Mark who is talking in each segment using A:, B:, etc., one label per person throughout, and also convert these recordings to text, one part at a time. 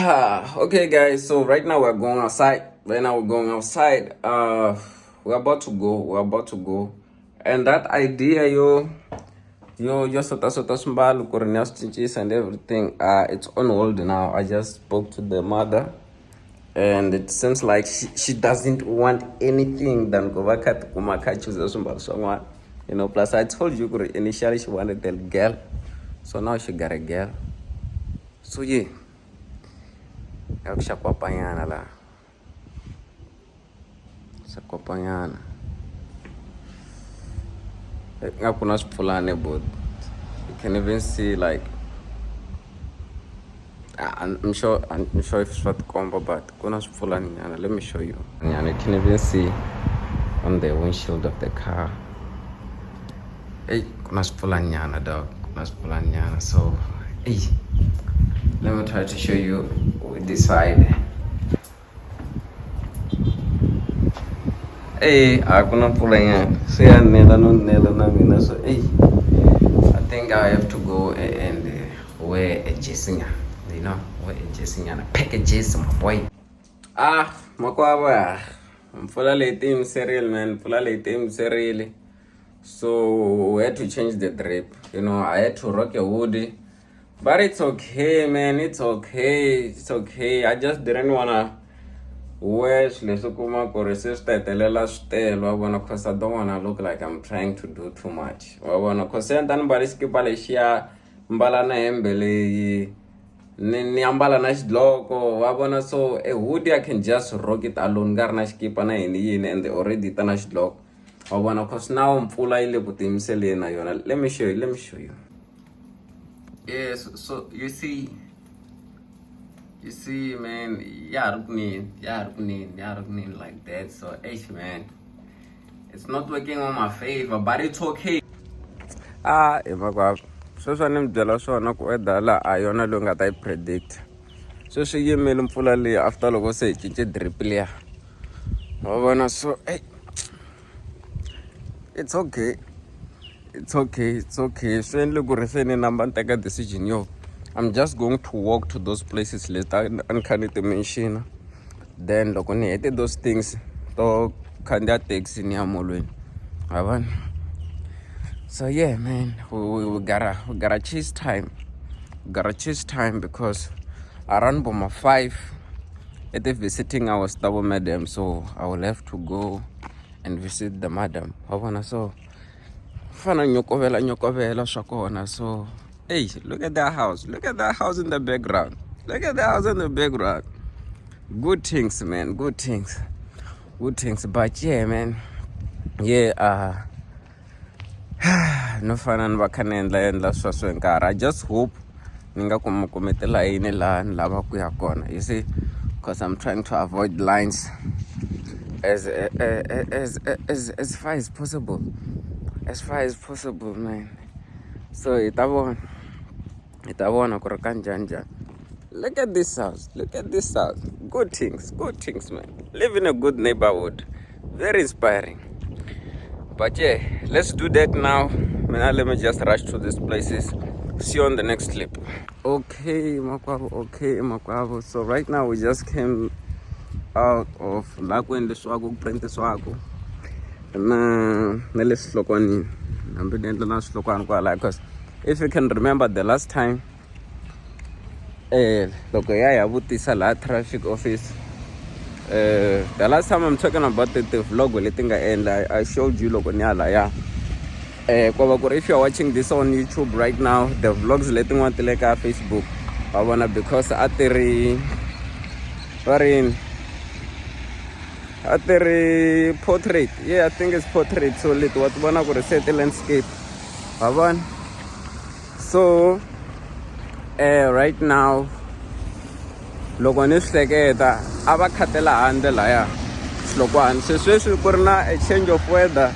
A: Okay, guys. So right now we're going outside. We're about to go. And that idea, yo, sota small Korean stitches and everything. It's on hold now. I just spoke to the mother, and it seems like she doesn't want anything than go back at Kumaka choose someone. Plus I told you initially she wanted a girl, so now she got a girl. So yeah. Shakwapanyana la. Shakwapanyana. Ngakuna sipulane, but you can even see like I'm sure if it's what combo, but kuna sipulane. Let me show you. And you can even see on the windshield of the car. Hey, kuna sipulane dog. Kuna sipulane. So hey, let me try to show you with this side. Hey, I'm not pulling it. Say I never know. So hey, I think I have to go and wear a dressing. Wear a dressing and pack a dressing, my boy. Makwaba. I'm full of late cereal, man. So we had to change the drip. I had to rock a woody. But it's okay, man. It's okay. I just didn't wanna wear lesukuma or sister telela style because I don't wanna look like I'm trying to do too much. Because then bariski paleshia mbala na embele ni ambala na shloko so a hoodie I can just rock it alone garna skipa na ini and already tana shloko. Because now I'm full ile butimsele na yona. Let me show you. Yes, so you see, man, yarugnin like that. So, man, it's not working on my favor, but it's okay. So I'm jealous of no weather. I don't know that I predict. So she gave me fully after logo say chiche driplia. So hey, it's okay. Take a decision, I'm just going to walk to those places later and can it mention. Then look on those things to can't takes in your So yeah, man, we gotta chase time. Because around Boma 5 at the visiting our stable madam, so I will have to go and visit the madam. So fana nyokovela shakona. So hey, look at that house in the background. Good things, man. But yeah, man, no fana vakanendla swaswenkara. I just hope ninga kumetela ine la lava kuya kona, you see, because I'm trying to avoid lines as far as possible. Man. So itabona korokanjanja. Look at this house. Good things, man. Live in a good neighborhood. Very inspiring. But yeah, let's do that now. Man, let me just rush to these places. See you on the next clip. Okay, Makwabo. So right now we just came out of Lago in the Swago, Prente Swago. Because if you can remember the last time traffic office, the last time I'm talking about the vlog and I showed you if you're watching this on YouTube right now, the vlogs letting want to like Facebook because at the portrait, I think it's portrait. So let what one I could set the landscape. So right now, Logonis like Abakatela and the Laya Sloquan. So a change of weather.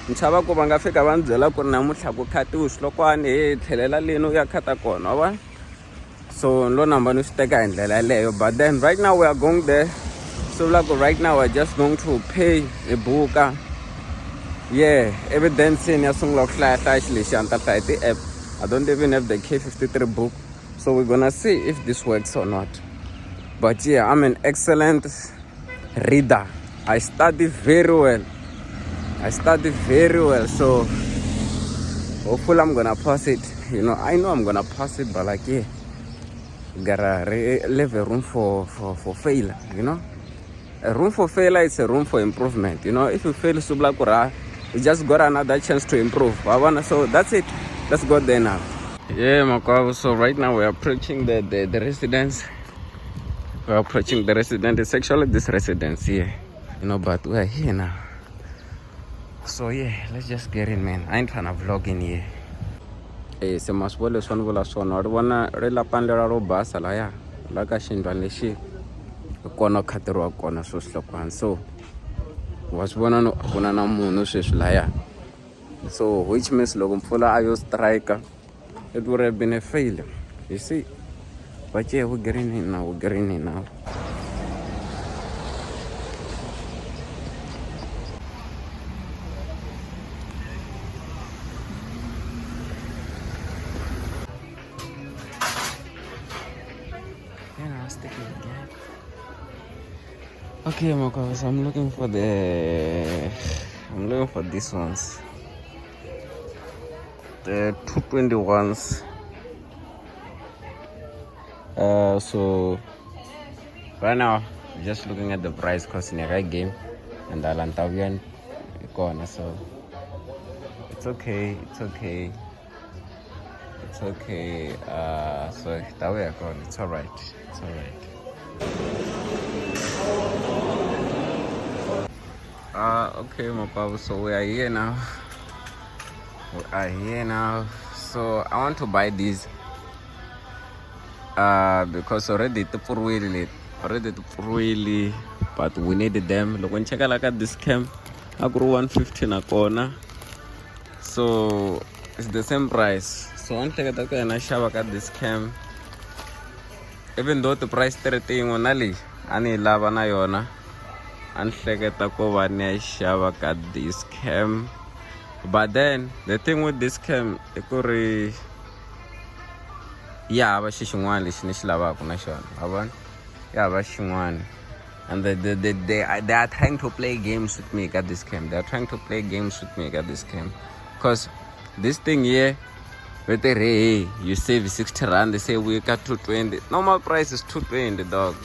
A: Nchaba kubanga fika banzela kuna mutlaku khati uslokwani thelela leno ya khatakona so lo namba no steka indlela leyo. But then right now we are going there. So like right now we're just going to pay a buka. Evidence in your song like actually the app. I don't even have the K53 book. So we're gonna see if this works or not. But yeah, I'm an excellent reader. I study very well. So hopefully I'm gonna pass it. I know I'm gonna pass it, but like, yeah, you gotta leave a room for failure. A room for failure is a room for improvement. If you fail sublakura, you just got another chance to improve. So that's it. Let's go there now. Yeah, Makwa. So right now we're approaching the residence. We're approaching the residence. It's actually this residence here. But we're here now. So yeah, let's just get in, man. I ain't trying to vlog in here. Hey, se maswole son vola son. Or wanna rela pandera ro basa la ya. La ka shindwa leshi. Kona khatero kona so slokwan. So was bona no kuna na munhu sweswi la ya. So which means loko mpfula ayo strike, it would have been a failure. You see? But yeah, we're getting in now. Okay, Moko, so I'm looking for these ones. The 221s. So right now we're just looking at the price cost in a right game and the Lantavian corner. So it's okay. So that way I got it's alright. Okay, Mopao, so we are here now. So I want to buy these because already the really, but we needed them. Look, when check out at this cam, I grew 150 na corner. So it's the same price. So one take at this cam. Even though the price 30 only, ani lava na yona. And this cam. But then the thing with this cam, and they are trying to play games with me at this cam. Because this thing here, with the ray, you save 60 rand, they say we got 220. Normal price is 220, dog.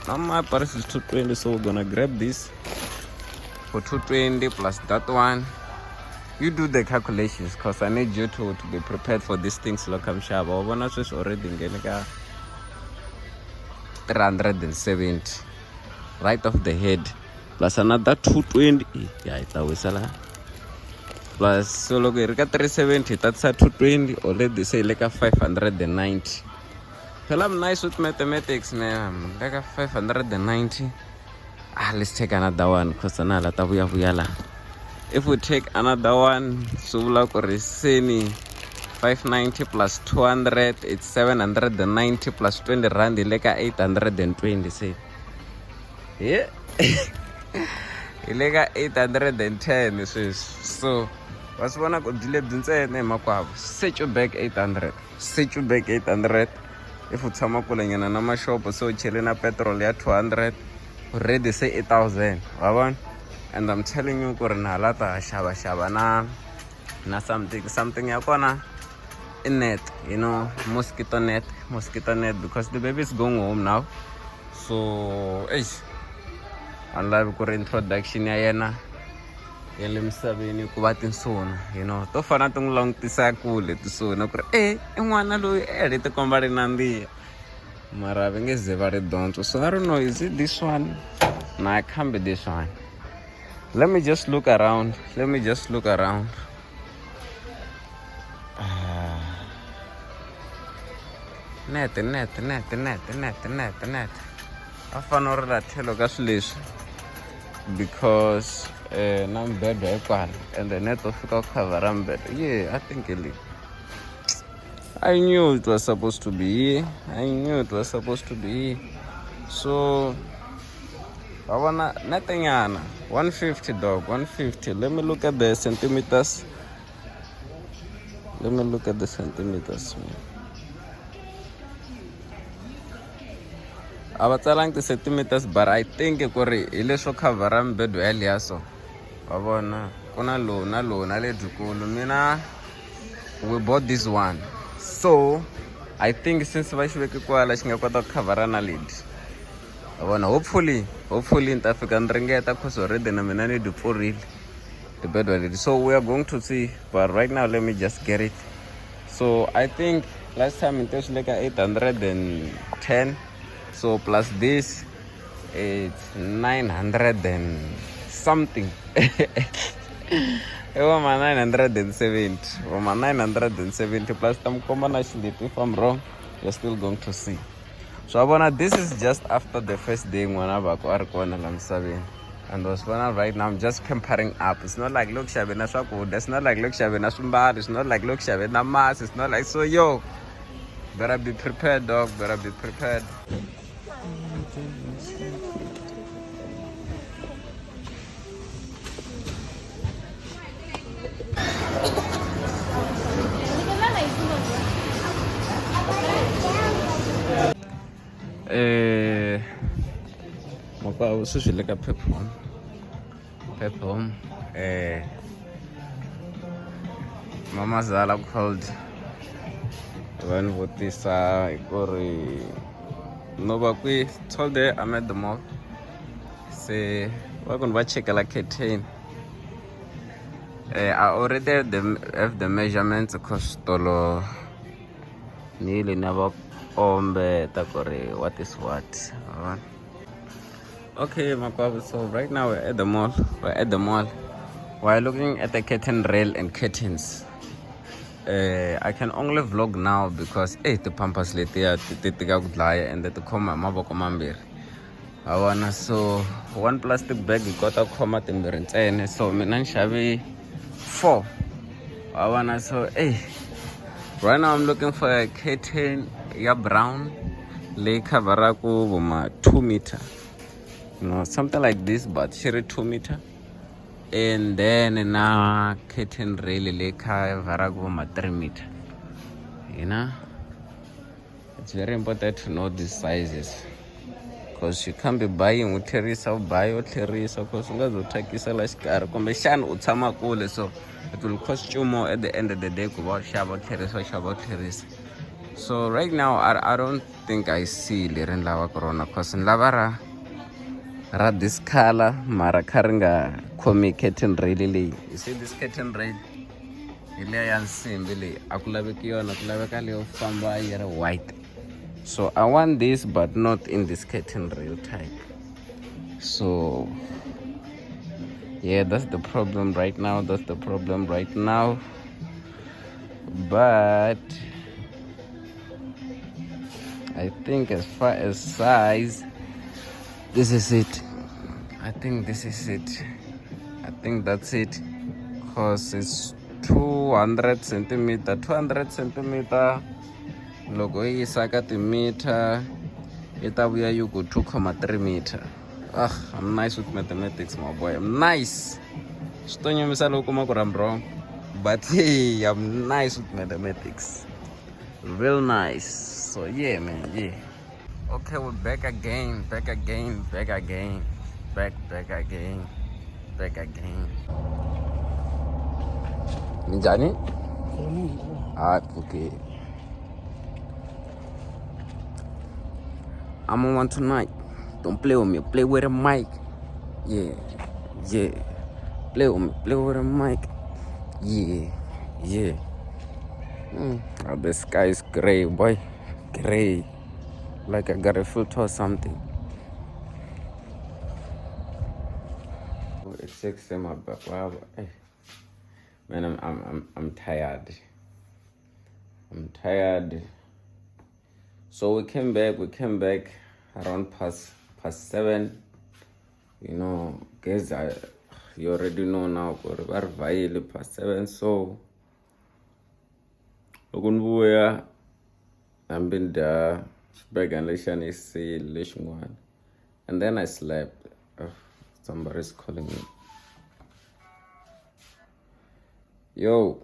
A: Normal price is 220, so we're gonna grab this for 220 plus that one. You do the calculations, because I need you to be prepared for these things. Look, I'm sure one is already getting 370 right off the head, plus another 220. Yeah, it's always a lot. Plus, so look, you got 370, that's a 220, or let me say like a 590. Well, I'm nice with mathematics, man. Like a 590. Let's take another one, because another if we take another one, so like 590 plus 200, it's 790 plus 20 rand, like 820. Say, yeah, like 810. So, what's one I could delete? Didn't say name of set you back 800. If it's some cooling in a shop, so chilling petrol at 200, already say 8,000. And I'm telling you, Korana Lata Shaba na something yakona in net, mosquito net, because the baby is going home now. So, and live for introduction, Yana. Elim Sabini Kubatin soon, to fanatung long tisakul to soon. And one alloy edit the combat Nandi. Maraving is very don't. So I don't know, is it this one? No, I can't be this one. Let me just look around. Net. I found that hello gas because I'm bed and the net of cover bed. Yeah, I think I knew it was supposed to be. So I wanna nothing 150, dog. 150. Let me look at the centimeters. Man. avatsalangi ti-centimeters but I think ku ri hi leswo khavhara mbedo yaliya so wa vona ku na lowu na lowu na lebyikulu mina we bought this one so I think since va xi veke kwala xi nga kota ku khavhara na ledi wa vona hopefully ni ta fika ni ringeta cause already na mina ni dipfurile tibedwa ledi so we are going to see but right now let me just get it so I think last time it was like 810 so plus this it's 900 and something Ewa ma 970 or ma 970 plus tamkomba na xilipi if I'm wrong you're still going to see so abona this is just after the first day n'wana vako a ri kona la misaveni and was vona right now I'm just comparing up it's not like look xave na swakudya it's not like look xave na swimbalo it's not like look xave na masi it's not like so yo better be prepared dog better be prepared Mokwa swi le ka Pep Home Mama Zala called vanhu vo tisa ku ri no va kwi told her I'm at the mall se va ku ni va chekela curtain I already have the measurements cause tolo ni le na va kombe ta ku ri what is what okay Makwabu, so right now we're at the mall we're looking at the curtain rail and curtains I can only vlog now because the pampas letiya ti tika ku dlaya and ti khoma hi mavoko mambirhi I wanna so one plastic bag yi kota ku khoma timbirhi ntsena so mina ni xave 4 I wanna so right now I'm looking for a curtain ya brown leyi khavharaku vuma 2 meter something like this but xi ri 2 meter and then na curtain rail leyi khavharaku vuma 3 meter it's very important to know these sizes because you can't be buying u tlherisa u buy u tlherisa because u nga zo thyakisa la xikarhi kumbe xana u tshama kule so it will cost you more at the end of the day ku va u xava u tlherisa so right now I don't think I see leri ni lavaka rona because ni lava ra this color mara kha ri nga khomi curtain rail leyi you see this curtain rail hi leya ya nsimbi leyi a ku laveki yona ku laveka leyo famba yi ri white so I want this but not in this curtain rail type so yeah that's the problem right now but I think as far as size this is it I think that's it because it's 200 centimeter loko yi yisa ka timeter yi ta vuya yi ku 2.3 meter I'm nice with mathematics my boy I'm nice swi to nyumisa loko kuma ku ri I'm wrong but hey I'm nice with mathematics real nice so yeah man yeah okay we're back again Ninjani? Okay. I'm on one tonight. Don't play with me. Play with a mic. Yeah. Play with a mic. Yeah. The sky is gray, boy. Gray. Like I got a filter or something. It's 6 in my back. Wow. Man, I'm tired. So we came back around past 7. Guys, you already know now. We're past 7. So I've been there. Back and and then I slept. Somebody's calling me. Yo,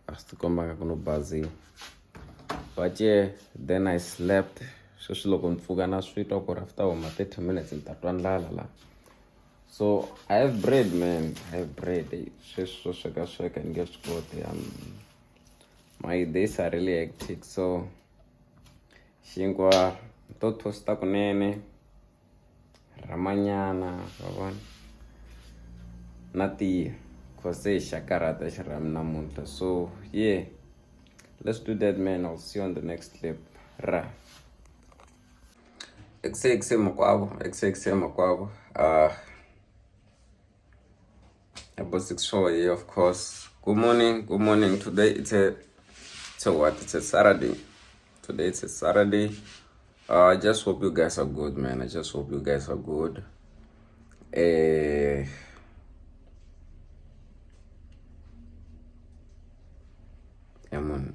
A: I have to come back on Bazi. But yeah, then I slept. sweswi loko ni pfuka na swi twa ku ri after huma 30 minutes ni ta twa ndlala la. So I have bread, man. I have bread. Sweswi swo sweka ni nge swi koti. My days are really hectic, so xinkwa to toasta kunene ramanyana vavona na tiya cause se xa karata xirami namuntlha. So yeah, let's do that, man. I'll see you on the next clip. Ra exe makwavo about 6 here, of course. Good morning. Today it's a Saturday. Today it's a Saturday. I just hope you guys are good, man. I just hope you guys are good. Yeah, man.